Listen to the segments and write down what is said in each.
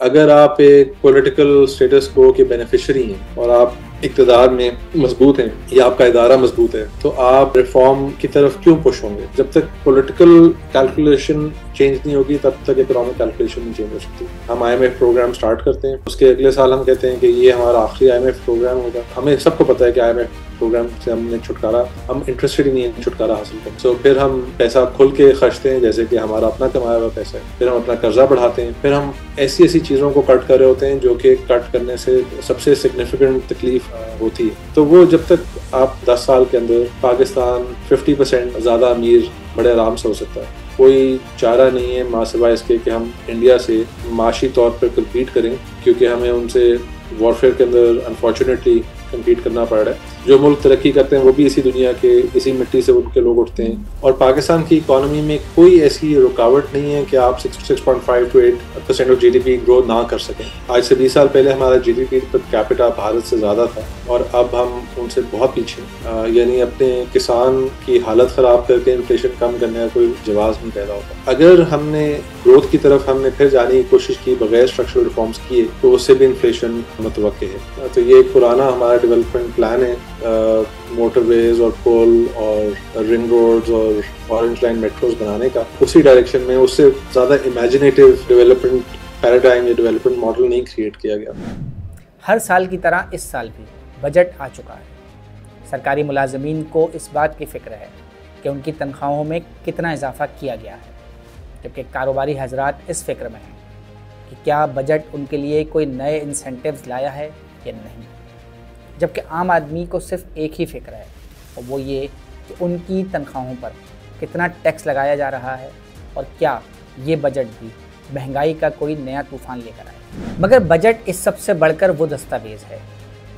اگر آپ ایک پولیٹیکل سٹیٹس کو کے بینیفیشری ہیں اور آپ اقتدار میں مضبوط ہیں یا آپ کا ادارہ مضبوط ہے تو آپ ریفارم کی طرف کیوں پش ہوں گے؟ جب تک پولیٹیکل کیلکولیشن چینج نہیں ہوگی تب تک اکنامک کیلکولیشن نہیں چینج ہو سکتی. ہم I M F programme start کرتے ہیں، اس کے اگلے سال ہم کہتے ہیں کہ یہ ہمارا آخری آئی ایم ایف پروگرام ہوگا. ہمیں سب کو پتہ ہے کہ آئی ایم ایف پروگرام سے ہم نے چھٹکارا، ہم انٹرسٹڈ ہی نہیں ہیں چھٹکارا حاصل کریں. سو پھر ہم پیسہ کھل کے خرچتے ہیں جیسے کہ ہمارا اپنا کمایا ہوا پیسہ ہے. پھر ہم اپنا قرضہ بڑھاتے ہیں. پھر ہم ایسی چیزوں کو کٹ کر رہے ہوتے ہیں جو کہ کٹ کرنے سے سب سے سگنیفیکنٹ تکلیف ہوتی ہے. تو وہ جب تک آپ 10 سال کے اندر پاکستان 50% زیادہ امیر بڑے آرام سے ہو سکتا ہے. کوئی چارہ نہیں ہے ماں سوائے اس کے کہ ہم انڈیا سے معاشی طور پر کمپیٹ کریں، کیونکہ ہمیں ان سے وارفیئر کے اندر انفارچونیٹلی کمپیٹ کرنا پڑ رہا ہے. جو ملک ترقی کرتے ہیں وہ بھی اسی دنیا کے اسی مٹی سے ان کے لوگ اٹھتے ہیں. اور پاکستان کی اکانومی میں کوئی ایسی رکاوٹ نہیں ہے کہ آپ 6.5 to 8% آف GDP گرو نہ کر سکیں. آج سے 20 سال پہلے ہمارا GDP پر کیپٹا بھارت سے زیادہ تھا اور اب ہم ان سے بہت پیچھے ہیں. یعنی اپنے کسان کی حالت خراب کر کے انفلیشن کم کرنے کا کوئی جواز نہیں پیدا ہوتا. اگر ہم نے گروتھ کی طرف ہم نے پھر جانے کی کوشش کی بغیر اسٹرکچرل ریفارمز کیے تو اس سے بھی انفلیشن متوقع ہے. تو یہ ایک پرانا ہمارا ڈیولپمنٹ پلان ہے، موٹر ویز اور پول اور رنگ روڈز اور اورنج لائن میٹروز بنانے کا. اسی ڈائریکشن میں اس سے زیادہ امیجنیٹو ڈیولپمنٹ پیراڈائم یا ڈیولپمنٹ ماڈل نہیں کریٹ کیا گیا. ہر سال کی طرح اس سال بھی بجٹ آ چکا ہے. سرکاری ملازمین کو اس بات کی فکر ہے کہ ان کی تنخواہوں میں کتنا اضافہ کیا گیا ہے، جبکہ کاروباری حضرات اس فکر میں ہیں کہ کیا بجٹ ان کے لیے کوئی نئے انسینٹیوز لایا ہے یا نہیں. جبکہ عام آدمی کو صرف ایک ہی فکر ہے اور وہ یہ کہ ان کی تنخواہوں پر کتنا ٹیکس لگایا جا رہا ہے اور کیا یہ بجٹ بھی مہنگائی کا کوئی نیا طوفان لے کر آئے. مگر بجٹ اس سب سے بڑھ کر وہ دستاویز ہے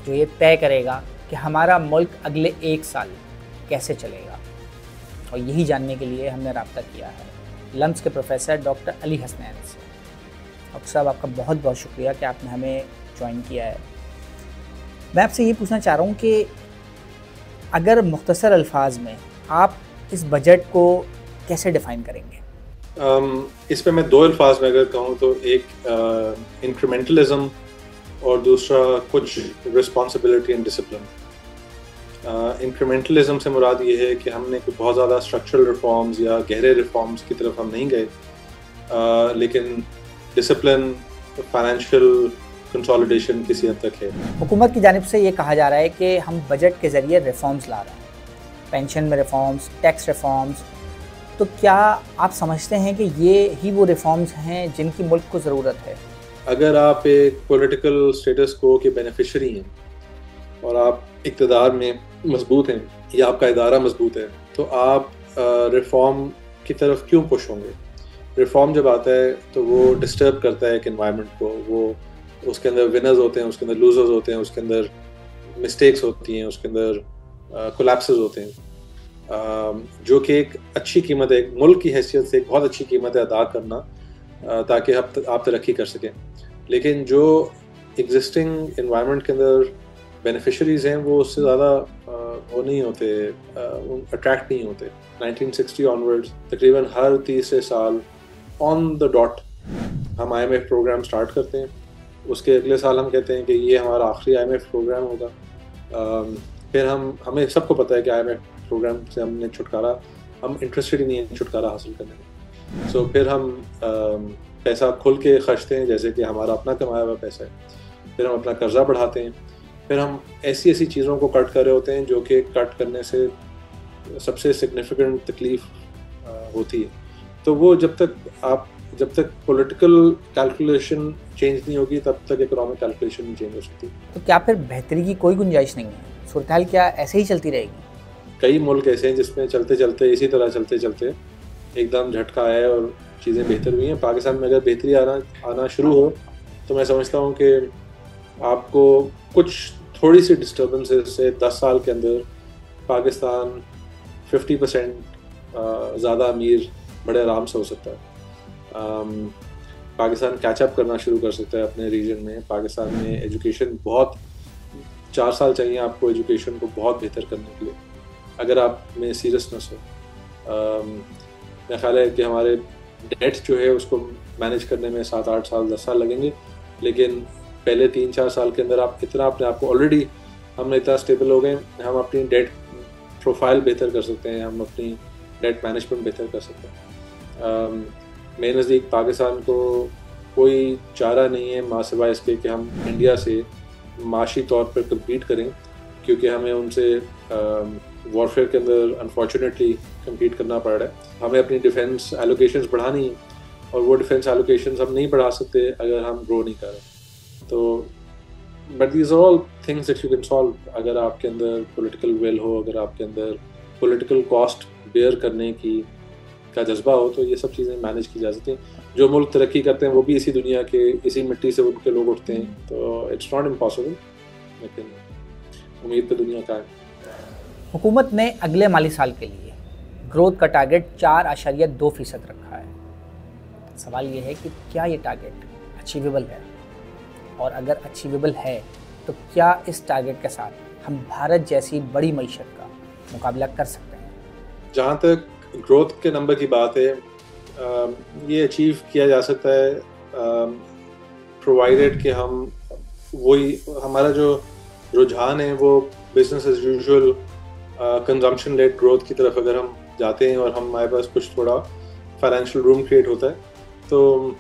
جو یہ طے کرے گا کہ ہمارا ملک اگلے 1 سال کیسے چلے گا. اور یہی جاننے کے لیے ہم نے رابطہ کیا ہے لمس کے پروفیسر ڈاکٹر علی حسنین سے. ڈاکٹر صاحب آپ کا بہت بہت شکریہ کہ آپ نے ہمیں جوائن کیا ہے. میں آپ سے یہ پوچھنا چاہ رہا ہوں کہ اگر مختصر الفاظ میں آپ اس بجٹ کو کیسے ڈیفائن کریں گے؟ اس پہ میں 2 الفاظ میں اگر کہوں تو ایک انکریمنٹلزم اور دوسرا کچھ رسپانسبلٹی اینڈ ڈسپلن. انکریمنٹلزم سے مراد یہ ہے کہ ہم نے بہت زیادہ اسٹرکچرل ریفارمز یا گہرے ریفارمز کی طرف ہم نہیں گئے، لیکن ڈسپلن فائنینشیل کنسالیڈیشن کسی حد تک ہے. حکومت کی جانب سے یہ کہا جا رہا ہے کہ ہم بجٹ کے ذریعے ریفارمز لا رہے ہیں، پینشن میں ریفارمز، ٹیکس ریفارمز. تو کیا آپ سمجھتے ہیں کہ یہ ہی وہ ریفارمز ہیں جن کی ملک کو ضرورت ہے؟ اگر آپ ایک پولیٹیکل سٹیٹس کو کے بینیفیشری ہیں اور آپ اقتدار میں مضبوط ہیں یا آپ کا ادارہ مضبوط ہے تو آپ ریفارم کی طرف کیوں پش ہوں گے؟ ریفارم جب آتا ہے تو وہ ڈسٹرب کرتا ہے ایک انوائرمنٹ کو. وہ اس کے اندر ونرز ہوتے ہیں، اس کے اندر لوزرز ہوتے ہیں، اس کے اندر مسٹیکس ہوتی ہیں، اس کے اندر کولیپسز ہوتے ہیں، جو کہ ایک اچھی قیمت ہے، ایک ملک کی حیثیت سے ایک بہت اچھی قیمت ہے ادا کرنا تاکہ آپ ترقی کر سکیں. لیکن جو ایگزسٹنگ انوائرمنٹ کے اندر بینیفیشریز ہیں وہ اس سے زیادہ وہ نہیں ہوتے، اٹریکٹ نہیں ہوتے. 1960 آنورڈز تقریباً ہر تیسرے سال آن دا ڈاٹ ہم I M F programme start کرتے ہیں. اس کے اگلے سال ہم کہتے ہیں کہ یہ ہمارا آخری آئی ایم ایف پروگرام ہوگا. پھر ہمیں سب کو پتہ ہے کہ آئی ایم ایف پروگرام سے ہم نے ہم انٹرسٹڈ ہی نہیں ہیں چھٹکارا حاصل کرنے میں. سو پھر ہم پیسہ کھل کے خرچتے ہیں جیسے کہ ہمارا اپنا کمایا ہوا پیسہ ہے. پھر ہم اپنا قرضہ بڑھاتے ہیں. پھر ہم ایسی چیزوں کو کٹ کر رہے ہوتے ہیں جو کہ کٹ کرنے سے سب سے سگنیفیکنٹ تکلیف ہوتی ہے. تو وہ جب تک پولیٹیکل کیلکولیشن چینج نہیں ہوگی تب تک اکنامک کیلکولیشن نہیں چینج ہو سکتی. تو کیا پھر بہتری کی کوئی گنجائش نہیں ہے؟ صورتحال کیا ایسے ہی چلتی رہے گی؟ کئی ملک ایسے ہیں جس میں چلتے اسی طرح چلتے ایک دم جھٹکا آیا اور چیزیں بہتر ہوئی ہیں. پاکستان میں اگر بہتری آنا شروع ہو تو میں سمجھتا ہوں کہ آپ کو کچھ تھوڑی سی ڈسٹربنس سے 10 سال کے اندر پاکستان 50% زیادہ امیر بڑے آرام سے ہو سکتا ہے. پاکستان کیچ اپ کرنا شروع کر سکتا ہے اپنے ریجن میں. پاکستان میں ایجوکیشن 4 سال چاہیے آپ کو ایجوکیشن کو بہت بہتر کرنے کے لیے اگر آپ میں سیریسنس ہو. میرا خیال ہے کہ ہمارے ڈیٹ جو ہے اس کو مینیج کرنے میں 7-8 سال 10 سال لگیں گے. لیکن پہلے 3-4 سال کے اندر آپ اتنا اپنے آپ کو آلریڈی ہم اتنا اسٹیبل ہو گئے, ہم اپنی ڈیٹ پروفائل بہتر کر سکتے ہیں, ہم اپنی ڈیٹ مینجمنٹ بہتر کر سکتے ہیں. میرے نزدیک پاکستان کو کوئی چارہ نہیں ہے ماں سوائے اس کے کہ ہم انڈیا سے معاشی طور پر کمپیٹ کریں, کیونکہ ہمیں ان سے وارفیئر کے اندر انفارچونیٹلی کمپیٹ کرنا پڑ رہا ہے. ہمیں اپنی ڈیفینس ایلوکیشنز بڑھانی ہیں, اور وہ ڈیفینس ایلوکیشنز ہم نہیں بڑھا سکتے اگر ہم گرو نہیں کر رہے. تو but these are all things that you can solve. اگر آپ کے اندر پولیٹیکل ول ہو, اگر آپ کے اندر پولیٹیکل کاسٹ بیئر کرنے کی کا جذبہ ہو, تو یہ سب چیزیں مینیج کی جا سکتی ہیں. جو ملک ترقی کرتے ہیں وہ بھی اسی دنیا کے اسی مٹی سے ان کے لوگ اٹھتے ہیں, تو اٹس ناٹ امپاسبل, لیکن امید پہ دنیا کا ہے. حکومت نے اگلے مالی سال کے لیے گروتھ کا ٹارگٹ 4.2% رکھا ہے. سوال یہ ہے کہ کیا یہ ٹارگٹ اچیویبل ہے, اور اگر اچیویبل ہے تو کیا اس ٹارگٹ کے ساتھ ہم بھارت جیسی بڑی معیشت کا مقابلہ کر سکتے ہیں؟ جہاں تک گروتھ کے نمبر کی بات ہے, یہ اچیو کیا جا سکتا ہے پرووائڈیڈ کہ ہم وہی ہمارا جو رجحان ہے وہ business as usual consumption led growth کی طرف اگر ہم جاتے ہیں اور ہمارے پاس کچھ تھوڑا فائنینشیل روم کریٹ ہوتا ہے, تو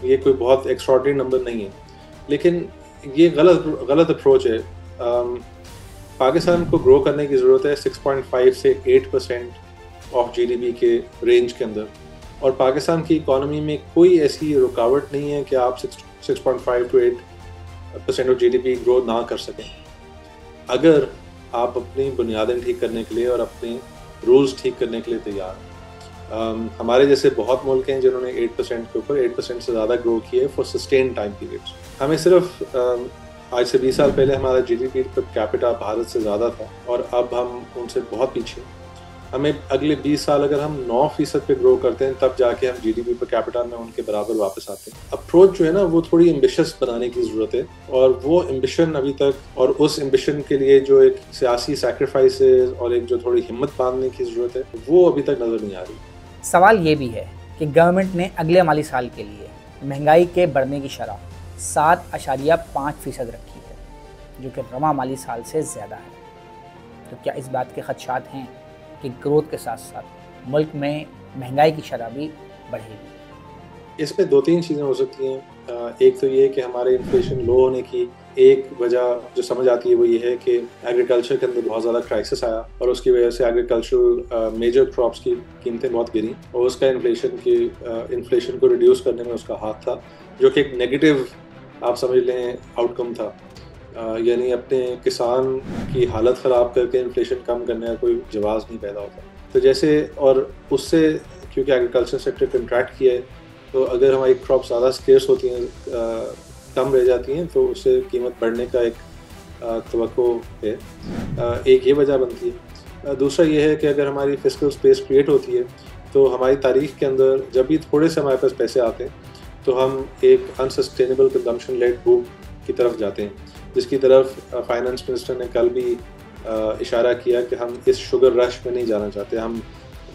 یہ کوئی بہت ایکسٹراڈنری نمبر نہیں ہے. لیکن یہ غلط اپروچ ہے. پاکستان کو گرو کرنے کی ضرورت ہے 6.5 سے 8% آف جی ڈی پی کے رینج کے اندر, اور پاکستان کی اکانومی میں کوئی ایسی رکاوٹ نہیں ہے کہ آپ 6.5 to 8% of G D P grow نہ کر سکیں, اگر آپ اپنی بنیادیں ٹھیک کرنے کے لیے اور اپنے رولز ٹھیک کرنے کے لیے تیار ہیں. ہمارے جیسے بہت ملک ہیں جنہوں نے 8% کے اوپر 8% سے زیادہ گرو کیے فار سسٹین ٹائم پیریڈس. ہمیں صرف آج سے 20 سال پہلے ہمارا G D P per capita Bharat سے زیادہ تھا, اور اب ہم ان سے بہت پیچھے. ہمیں اگلے 20 سال اگر ہم 9% پہ گرو کرتے ہیں تب جا کے ہم جی ڈی پی پر کیپٹا میں ان کے برابر واپس آتے ہیں. اپروچ جو ہے نا وہ تھوڑی ایمبیشس بنانے کی ضرورت ہے, اور وہ ایمبیشن ابھی تک, اور اس ایمبیشن کے لیے جو ایک سیاسی سیکریفائسز اور ایک جو تھوڑی ہمت باندھنے کی ضرورت ہے وہ ابھی تک نظر نہیں آ رہی. سوال یہ بھی ہے کہ گورنمنٹ نے اگلے مالی سال کے لیے مہنگائی کے بڑھنے کی شرح 7.5% رکھی ہے, جو کہ رواں مالی سال سے زیادہ ہے. تو کیا اس بات کے خدشات ہیں کہ گروتھ کے ساتھ ساتھ ملک میں مہنگائی کی شرح بھی بڑھے گی؟ اس میں 2-3 چیزیں ہو سکتی ہیں. ایک تو یہ کہ ہمارے انفلیشن لو ہونے کی ایک وجہ جو سمجھ آتی ہے وہ یہ ہے کہ ایگریکلچر کے اندر بہت زیادہ کرائسس آیا, اور اس کی وجہ سے ایگریکلچرل میجر کراپس کی قیمتیں بہت گریں, اور اس کا انفلیشن کو ریڈیوس کرنے میں اس کا ہاتھ تھا, جو کہ ایک نیگیٹو آپ سمجھ لیں آؤٹ کم تھا. یعنی اپنے کسان کی حالت خراب کر کے انفلیشن کم کرنے کا کوئی جواز نہیں پیدا ہوتا. تو جیسے, اور اس سے کیونکہ ایگریکلچر سیکٹر کنٹریکٹ کیا ہے, تو اگر ہماری کراپ زیادہ اسکیئرس ہوتی ہیں, کم رہ جاتی ہیں, تو اس سے قیمت بڑھنے کا ایک توقع ہے. ایک یہ وجہ بنتی ہے. دوسرا یہ ہے کہ اگر ہماری فسکل اسپیس کریٹ ہوتی ہے تو ہماری تاریخ کے اندر جب بھی تھوڑے سے ہمارے پاس پیسے آتے ہیں تو ہم ایک انسسٹینیبل کنزمپشن لیڈ بوم کی طرف جاتے ہیں, جس کی طرف فائنانس منسٹر نے کل بھی اشارہ کیا کہ ہم اس شوگر رش میں نہیں جانا چاہتے, ہم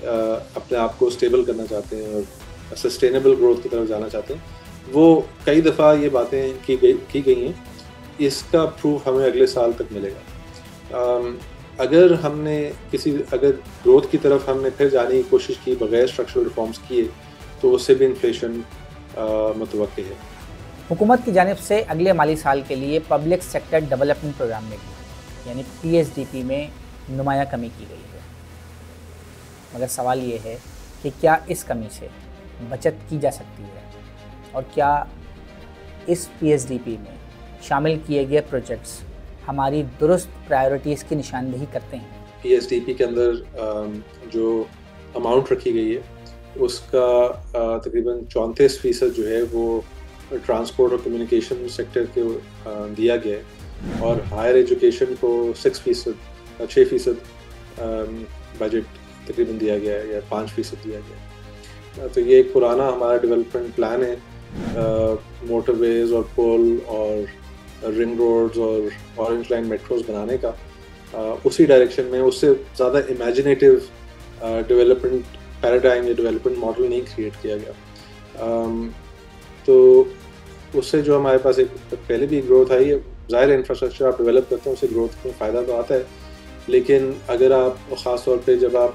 اپنے آپ کو اسٹیبل کرنا چاہتے ہیں اور سسٹینیبل گروتھ کی طرف جانا چاہتے ہیں. وہ کئی دفعہ یہ باتیں کی گئی ہیں, اس کا پروف ہمیں اگلے سال تک ملے گا. اگر ہم نے اگر گروتھ کی طرف ہم نے پھر جانے کی کوشش کی بغیر اسٹرکچرل ریفارمس کیے تو اس سے بھی انفلیشن متوقع ہے. حکومت کی جانب سے اگلے مالی سال کے لیے پبلک سیکٹر ڈیولپمنٹ پروگرام میں بھی یعنی PSDP میں نمایاں کمی کی گئی ہے, مگر سوال یہ ہے کہ کیا اس کمی سے بچت کی جا سکتی ہے, اور کیا اس PSDP میں شامل کیے گئے پروجیکٹس ہماری درست پرائیورٹیز کی نشاندہی کرتے ہیں؟ PSDP کے اندر جو اماؤنٹ رکھی گئی ہے اس کا تقریباً 34% جو ہے وہ ٹرانسپورٹ اور کمیونیکیشن سیکٹر کے دیا گیا ہے, اور ہائر ایجوکیشن کو 6% بجٹ تقریباً دیا گیا ہے, یا 5% دیا گیا ہے. تو یہ ایک پرانا ہمارا ڈیولپمنٹ پلان ہے, موٹر ویز اور پول اور رنگ روڈز اور اورنج لائن میٹروز بنانے کا. اسی ڈائریکشن میں اس سے زیادہ امیجنیٹیو ڈیولپمنٹ پیراڈائم یا ڈیولپمنٹ ماڈل نہیں کریٹ کیا گیا. تو اس سے جو ہمارے پاس ایک پہلے بھی گروتھ آئی ہے. ظاہر انفراسٹرکچر آپ ڈیولپ کرتے ہیں اس سے گروتھ میں فائدہ تو آتا ہے, لیکن اگر آپ خاص طور پہ جب آپ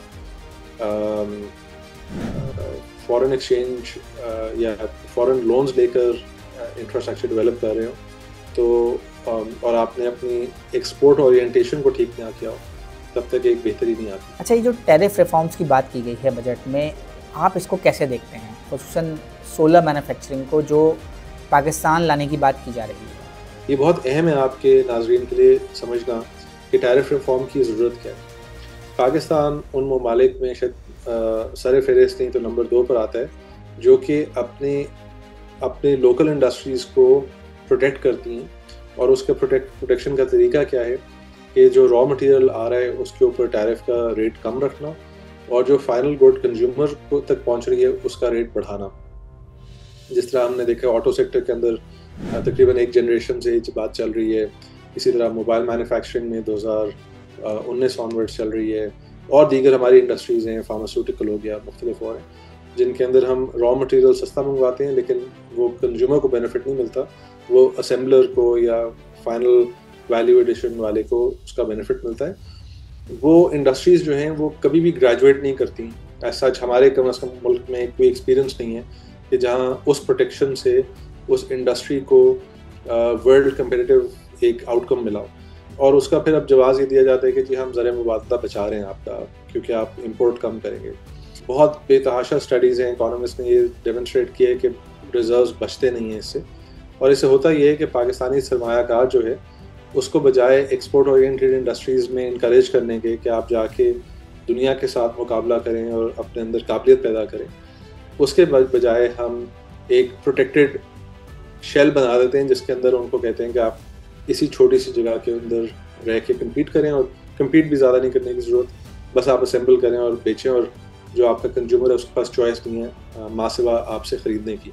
فورن ایکسچینج یا فورن لونز لے کر انفراسٹرکچر ڈیولپ کر رہے ہو تو اور آپ نے اپنی ایکسپورٹ اورینٹیشن کو ٹھیک نہ کیا ہو, تب تک ایک بہتری نہیں آتی. اچھا, یہ جو ٹیرف ریفارمز کی بات کی گئی ہے بجٹ میں, آپ اس کو کیسے دیکھتے ہیں, خصوصاً سولر مینوفیکچرنگ کو جو پاکستان لانے کی بات کی جا رہی ہے؟ یہ بہت اہم ہے آپ کے ناظرین کے لیے سمجھنا کہ ٹیرف ریفارم کی ضرورت کیا ہے. پاکستان ان ممالک میں شاید سر فہرست نہیں تو نمبر 2 پر آتا ہے جو کہ اپنے لوکل انڈسٹریز کو پروٹیکٹ کرتی ہیں, اور اس کے پروٹیکشن کا طریقہ کیا ہے کہ جو را مٹیریل آ رہا ہے اس کے اوپر ٹیرف کا ریٹ کم رکھنا, اور جو فائنل گڈ کنزیومر کو تک پہنچ رہی ہے اس کا ریٹ بڑھانا. جس طرح ہم نے دیکھا آٹو سیکٹر کے اندر تقریباً ایک جنریشن سے یہ بات چل رہی ہے, اسی طرح موبائل مینوفیکچرنگ میں 2019 آنورڈ چل رہی ہے, اور دیگر ہماری انڈسٹریز ہیں, فارماسیوٹیکل ہو گیا, مختلف اور ہیں جن کے اندر ہم را مٹیریل سستا منگواتے ہیں لیکن وہ کنزیومر کو بینیفٹ نہیں ملتا, وہ اسمبلر کو یا فائنل ویلیو ایڈیشن والے کو اس کا بینیفٹ ملتا ہے. وہ انڈسٹریز جو ہیں وہ کبھی بھی گریجویٹ نہیں کرتی. ایسا ہمارے کم از کم ملک میں کوئی ایکسپیرینس نہیں ہے کہ جہاں اس پروٹیکشن سے اس انڈسٹری کو ورلڈ کمپیٹیٹیو ایک آؤٹ کم ملا ہو, اور اس کا پھر اب جواز یہ دیا جاتا ہے کہ جی ہم زر مبادلہ بچا رہے ہیں آپ کا کیونکہ آپ امپورٹ کم کریں گے. بہت بے تحاشا اسٹڈیز ہیں, اکانومسٹ نے یہ ڈیمونسٹریٹ کیا ہے کہ ریزروز بچتے نہیں ہیں اس سے, اور اس سے ہوتا یہ ہے کہ پاکستانی سرمایہ کار جو ہے اس کو بجائے ایکسپورٹ اورینٹیڈ انڈسٹریز میں انکریج کرنے کے کہ آپ جا کے دنیا کے ساتھ مقابلہ کریں اور اپنے اندر قابلیت پیدا کریں, اس کے بجائے ہم ایک پروٹیکٹڈ شیل بنا دیتے ہیں جس کے اندر ان کو کہتے ہیں کہ آپ اسی چھوٹی سی جگہ کے اندر رہ کے کمپیٹ کریں, اور کمپیٹ بھی زیادہ نہیں کرنے کی ضرورت, بس آپ اسمبل کریں اور بیچیں, اور جو آپ کا کنزیومر ہے اس کے پاس چوائس نہیں ہے ماں سوا آپ سے خریدنے کی.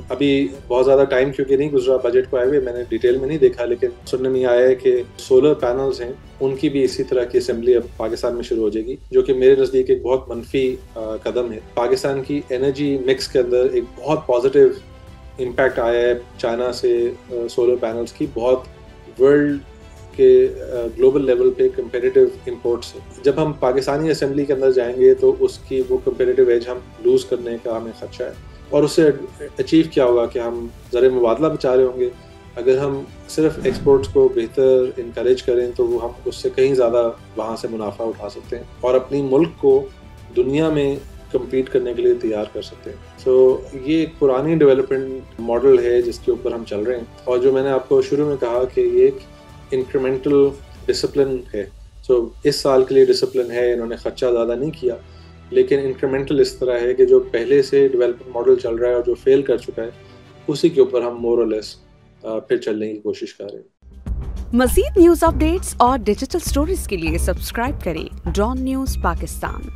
ابھی بہت زیادہ ٹائم کیونکہ نہیں گزرا بجٹ کو آئے ہوئے, میں نے ڈیٹیل میں نہیں دیکھا, لیکن سننے میں آیا ہے کہ سولر پینلز ہیں ان کی بھی اسی طرح کی اسمبلی اب پاکستان میں شروع ہو جائے گی, جو کہ میرے نزدیک ایک بہت منفی قدم ہے. پاکستان کی انرجی مکس کے اندر ایک بہت پازیٹیو امپیکٹ آیا ہے چائنا سے سولر پینلز کی, بہت ورلڈ کے گلوبل لیول پہ کمپیٹیٹیو امپورٹ سے. جب ہم پاکستانی اسمبلی کے اندر جائیں گے تو اس کی وہ کمپیٹیٹیو ایج ہم لوز کرنے کا ہمیں خدشہ ہے, اور اس سے اچیو کیا ہوگا کہ ہم زر مبادلہ بچا رہے ہوں گے. اگر ہم صرف ایکسپورٹس کو بہتر انکریج کریں تو وہ ہم اس سے کہیں زیادہ وہاں سے منافع اٹھا سکتے ہیں اور اپنی ملک کو دنیا میں کمپیٹ کرنے کے لیے تیار کر سکتے ہیں. سو یہ ایک پرانی ڈیولپمنٹ ماڈل ہے جس کے اوپر ہم چل رہے ہیں, اور جو میں نے آپ کو شروع میں کہا کہ یہ ایک انکریمنٹل ڈسپلن ہے. سو اس سال کے لیے ڈسپلن ہے, انہوں نے خرچہ زیادہ نہیں کیا, لیکن انکریمنٹل اس طرح ہے کہ جو پہلے سے ڈیولپمنٹ ماڈل چل رہا ہے اور جو فیل کر چکا ہے اسی کے اوپر ہم مور اور لیس پھر چلنے کی کوشش کر رہے ہیں. مزید نیوز اپ ڈیٹس اور ڈیجیٹل سٹوریز کے لیے سبسکرائب کریں ڈان نیوز پاکستان.